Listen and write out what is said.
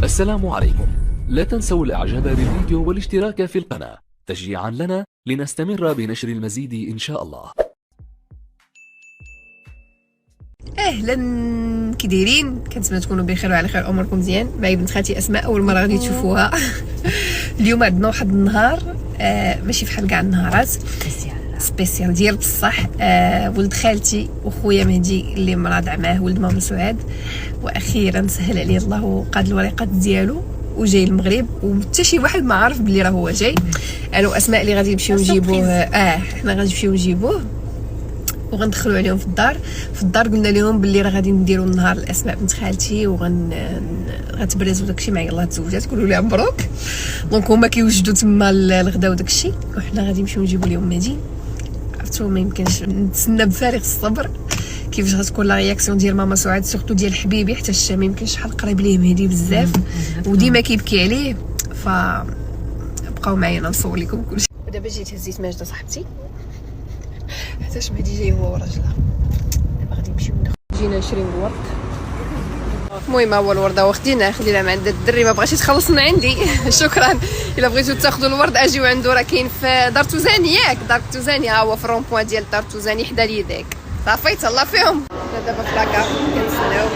السلام عليكم. لا تنسوا الاعجاب بالفيديو والاشتراك في القناة تشجيعا لنا لنستمر بنشر المزيد ان شاء الله. اهلا، كي دايرين؟ كنتمنى تكونوا بخير وعلى خير، اموركم مزيان. معايا بنت خالتي اسماء، اول مره غادي تشوفوها. اليوم عندنا واحد النهار ماشي فحال كاع النهارات، سبيسيال ديال بصح. ولد خالتي وخويا مهدي اللي مرضع معاه ولد ماما سعاد، واخيرا سهل عليه الله وقاد الوريقات ديالو وجاي المغرب، وحتى شي واحد ما عارف بلي راه هو جاي. انا واسماء اللي غادي نمشيو نجيبوه. حنا غادي نمشيو نجيبوه وغندخلوا عليهم في الدار. قلنا لهم باللي راه غادي نديروا النهار الاسماء بنت خالتي غتبرزوا داكشي مع يلاه تزوجات، قولوا لها مبروك. دونك هما كيوجدوا تما الغدا وداكشي، وحنا غادي نمشيو نجيبوا لهم مهدي. عرفتوا ما يمكنش نتسنى بفارغ الصبر كيفاش غتكون لا رياكسيون ديال ماما سعاد، سورتو ديال حبيبي، حتى ما يمكنش شحال قريب ليه مهدي بزاف وديما كيبكي عليه. ف بقاو معايا نصور لكم كلشي. ودابا جيت هزيت ماجده صاحبتي حتى مهدي جاي هو وراجلها. دابا غادي نمشيو جينا نشريو الورد. المهم هو الورده واخدينها، خدينا من عند الدري، ما بغاش يتخلص من عندي. شكرا. الا بغيتو تاخذوا الورد اجيو عنده، راه كاين في دار توزاني. ياك دار توزاني، ها هو في الرون بوين ديال دار توزاني حدا ليداك. صافي تهلا فيهم. دابا في لاكار كنتسناو.